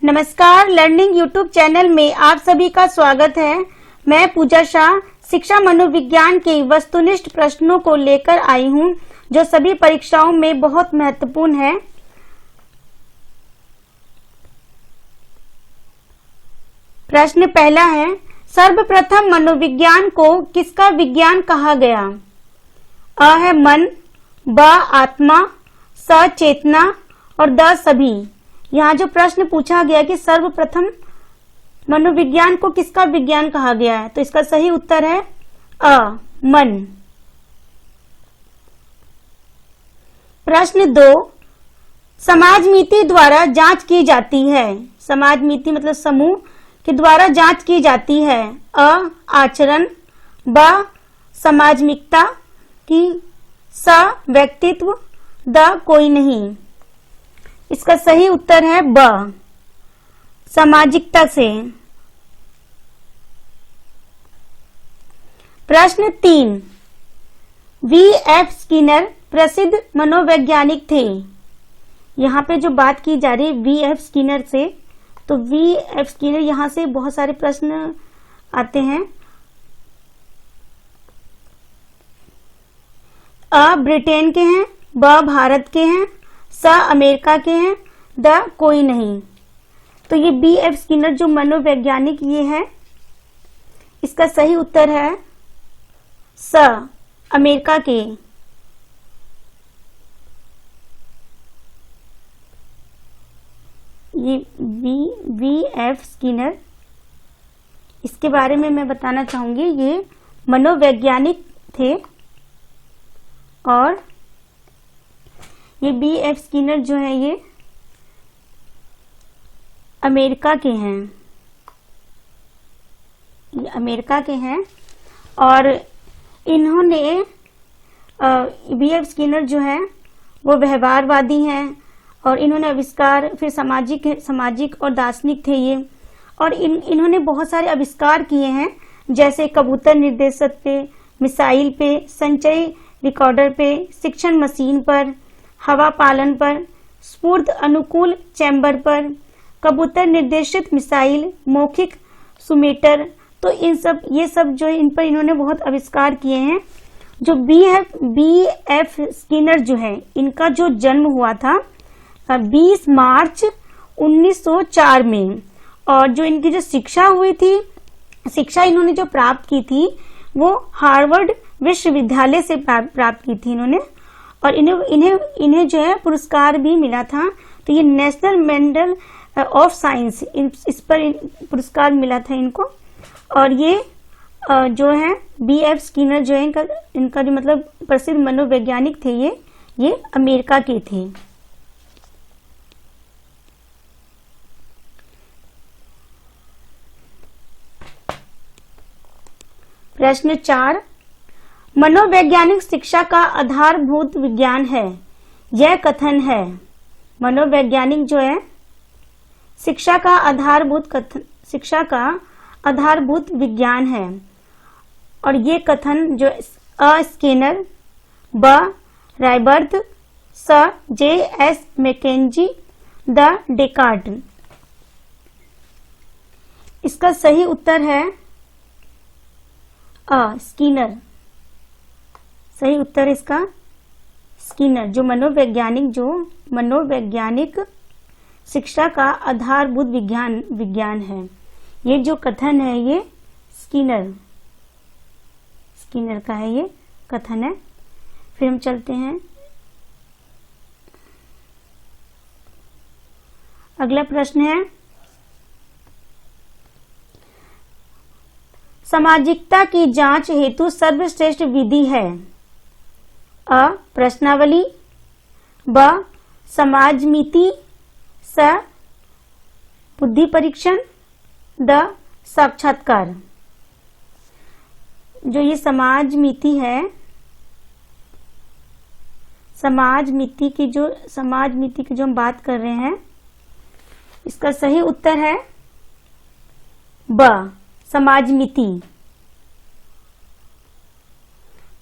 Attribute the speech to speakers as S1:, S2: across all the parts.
S1: नमस्कार, learning YouTube channel में आप सभी का स्वागत है। मैं पूजा शाह शिक्षा मनोविज्ञान के वस्तुनिष्ठ प्रश्नों को लेकर आई हूं, जो सभी परीक्षाओं में बहुत महत्वपूर्ण है। प्रश्न पहला है, सर्वप्रथम मनोविज्ञान को किसका विज्ञान कहा गया? अ है मन, ब आत्मा, स चेतना और द सभी। यहाँ जो प्रश्न पूछा गया कि सर्वप्रथम मनोविज्ञान को किसका विज्ञान कहा गया है, तो इसका सही उत्तर है अ मन। प्रश्न 2, समाजमिति द्वारा जांच की जाती है। समाजमिति मतलब समूह के द्वारा जांच की जाती है। अ आचरण, ब समाजमिकता की, स व्यक्तित्व, द कोई नहीं। इसका सही उत्तर है ब सामाजिकता से। प्रश्न 3, V.F. स्किनर प्रसिद्ध मनोवैज्ञानिक थे। यहाँ पे जो बात की जा रही है V.F. स्किनर से, तो V.F. स्किनर यहाँ से बहुत सारे प्रश्न आते हैं। अ ब्रिटेन के हैं, ब भारत के हैं, स अमेरिका के हैं, द कोई नहीं। तो ये B.F. स्किनर जो मनोवैज्ञानिक ये है, इसका सही उत्तर है स अमेरिका के। ये V.F. स्किनर, इसके बारे में मैं बताना चाहूंगी। ये मनोवैज्ञानिक थे और ये B.F. स्किनर जो है ये अमेरिका के हैं। ये अमेरिका के हैं और इन्होंने B.F. स्किनर जो है वो व्यवहारवादी हैं और इन्होंने आविष्कार, फिर सामाजिक और दार्शनिक थे ये। और इन्होंने बहुत सारे आविष्कार किए हैं, जैसे कबूतर निर्देशक पे, मिसाइल पे, संचयी रिकॉर्डर पे, शिक्षण मशीन पर, हवा पालन पर, स्फूर्त अनुकूल चैम्बर पर, कबूतर निर्देशित मिसाइल, मौखिक सुमेटर। तो ये सब जो है, इन पर इन्होंने बहुत आविष्कार किए हैं। जो B.F. स्किनर जो है, इनका जो जन्म हुआ था 20 मार्च 1904 में, और जो इनकी जो शिक्षा हुई थी, शिक्षा इन्होंने जो प्राप्त की थी वो हार्वर्ड विश्वविद्यालय से प्राप्त की थी इन्होंने। और इन्हें जो है पुरस्कार भी मिला था। तो ये नेशनल मेडल ऑफ साइंस, इस पर पुरस्कार मिला था इनको। और ये जो है B.F. स्किनर जो है, इनका जो मतलब प्रसिद्ध मनोवैज्ञानिक थे ये अमेरिका के थे। प्रश्न 4, मनोवैज्ञानिक शिक्षा का आधारभूत विज्ञान है। यह कथन है। मनोवैज्ञानिक जो है शिक्षा का आधारभूत विज्ञान है। और ये कथन जो अ स्किनर, ब रायबर्थ, स J.S. मैकेंजी, द डेकार्ट। इसका सही उत्तर है अ स्किनर। सही उत्तर इसका स्किनर, जो मनोवैज्ञानिक शिक्षा का आधारभूत विज्ञान है। ये जो कथन है ये स्किनर का है, ये कथन है। फिर हम चलते हैं अगला प्रश्न है, सामाजिकता की जांच हेतु सर्वश्रेष्ठ विधि है। अ प्रश्नावली, ब समाजमिति, स बुद्धि परीक्षण, द साक्षात्कार। जो ये समाजमिति है, समाजमिति की जो हम बात कर रहे हैं, इसका सही उत्तर है ब समाजमिति।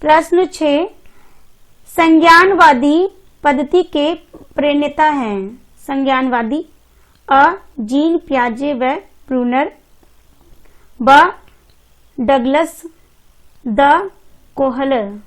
S1: प्रश्न 6, संज्ञानवादी पद्धति के प्रणेता हैं। संज्ञानवादी, अ जीन पियाजे व ब्रूनर, ब डगलस द कोहलर।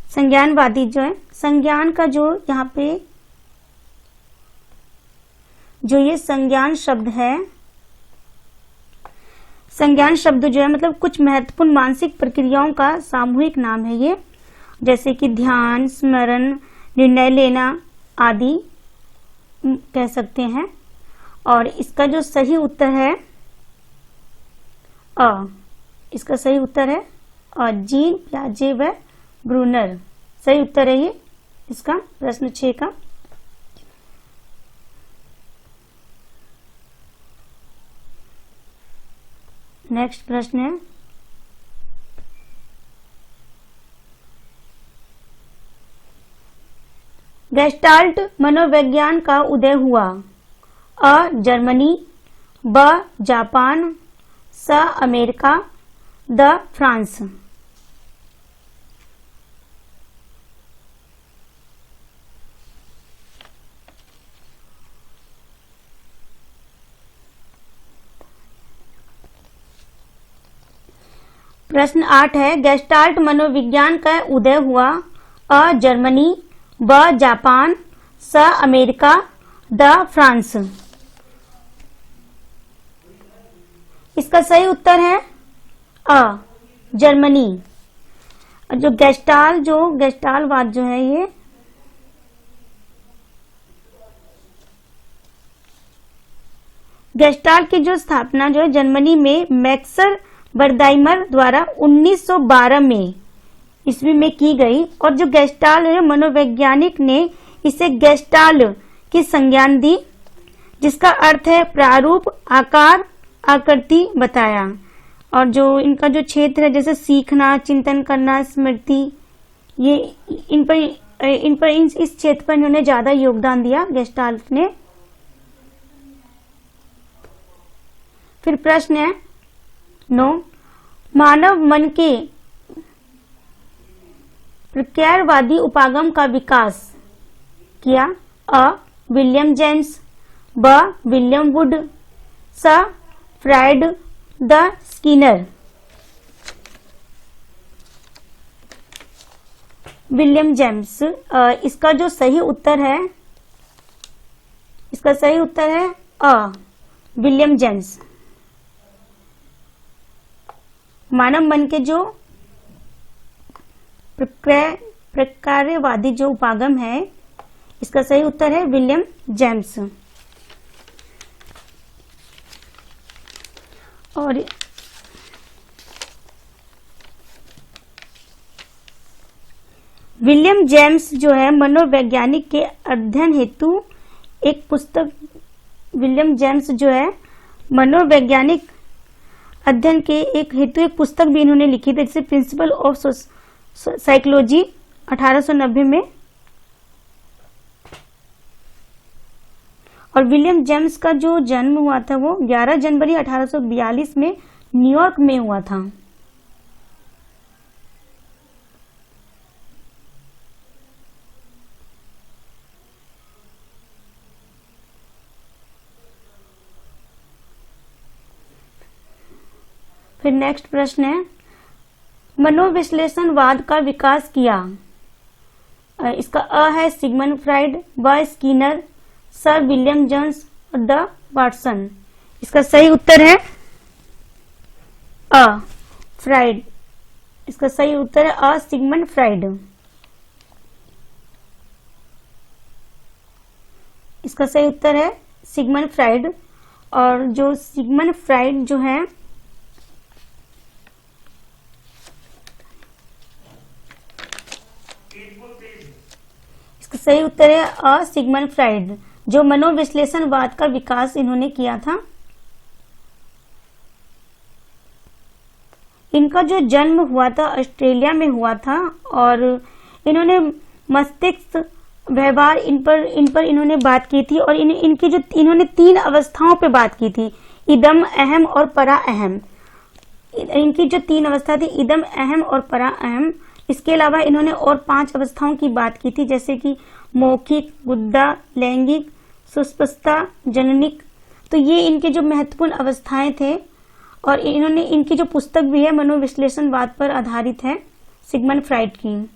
S1: संज्ञानवादी जो है, संज्ञान का जो यहाँ पे जो ये संज्ञान शब्द है, संज्ञान शब्द जो है मतलब कुछ महत्वपूर्ण मानसिक प्रक्रियाओं का सामूहिक नाम है ये, जैसे कि ध्यान, स्मरण, निर्णय लेना आदि कह सकते हैं। और इसका जो सही उत्तर है अ, इसका सही उत्तर है अ, जीन पियाजे व ब्रूनर। सही उत्तर है ये इसका, प्रश्न 6 का। नेक्स्ट प्रश्न है, गेस्टाल्ट मनोविज्ञान का उदय हुआ? अ जर्मनी, ब जापान, स अमेरिका, द फ्रांस। प्रश्न 8 है, गेस्टाल्ट मनोविज्ञान का उदय हुआ? अ जर्मनी, ब जापान, स अमेरिका, द फ्रांस। इसका सही उत्तर है अ जर्मनी। जो गेस्टालवाद जो है ये गेस्टाल्ट की जो स्थापना जो है जर्मनी में मैक्सर बर्दाइमर द्वारा 1912 में ईस्वी में की गई। और जो गेस्टाल्ट है, मनोवैज्ञानिक ने इसे गेस्टाल्ट की संज्ञान दी, जिसका अर्थ है प्रारूप, आकार, आकृति बताया। और जो इनका जो क्षेत्र है, जैसे सीखना, चिंतन करना, स्मृति, ये इस क्षेत्र पर इन्होंने ज्यादा योगदान दिया गेस्टाल्ट ने। फिर प्रश्न है 9, मानव मन के प्रक्रियावादी उपागम का विकास किया? अ विलियम जेम्स, ब विलियम वुड, स fried, the Skinner. William James. इसका जो सही उत्तर है, इसका सही उत्तर है अ विलियम जेम्स। मानव मन के जो प्रक्रियावादी जो उपागम है, इसका सही उत्तर है विलियम जेम्स। और विलियम जेम्स जो है मनोवैज्ञानिक के अध्ययन हेतु एक पुस्तक, विलियम जेम्स जो है मनोवैज्ञानिक अध्ययन के एक हेतु एक पुस्तक भी इन्होंने लिखी थी, जैसे प्रिंसिपल ऑफ साइकोलॉजी 1890 में। और विलियम जेम्स का जो जन्म हुआ था वो 11 जनवरी 1842 में न्यूयॉर्क में हुआ था। फिर नेक्स्ट प्रश्न है, मनोविश्लेषणवाद का विकास किया? इसका अ है सिगमंड फ्राइड, ब स्किनर, स विलियम जोन्स और द वाटसन। इसका सही उत्तर है अ फ्राइड। इसका सही उत्तर है अ सिगमंड फ्राइड। इसका सही उत्तर है सिगमंड फ्राइड। और जो सिगमंड फ्राइड जो है इसका सही उत्तर है अ सिगमंड फ्राइड, जो मनोविश्लेषणवाद का विकास इन्होंने किया था। इनका जो जन्म हुआ था ऑस्ट्रेलिया में हुआ था और इन्होंने मस्तिष्क व्यवहार इन पर इन्होंने बात की थी। और इनकी जो इन्होंने 3 अवस्थाओं पे बात की थी, इदम, अहम और परा अहम। इनकी जो 3 अवस्था थी, इदम, अहम और परा अहम, इसके अलावा इन्होंने और 5 अवस्थाओं की बात की थी, जैसे कि मौखिक, गुद्दा, लैंगिक, सुस्पष्टता, जननिक। तो ये इनके जो महत्वपूर्ण अवस्थाएं थे, और इन्होंने इनकी जो पुस्तक भी है मनोविश्लेषणवाद पर आधारित है, सिगमंड फ्राइड की।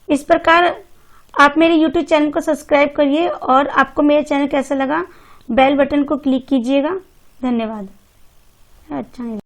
S1: इस प्रकार आप मेरे YouTube चैनल को सब्सक्राइब करिए, और आपको मेरा चैनल कैसा लगा बेल बटन को क्लिक कीजिएगा। धन्यवाद। अच्छा।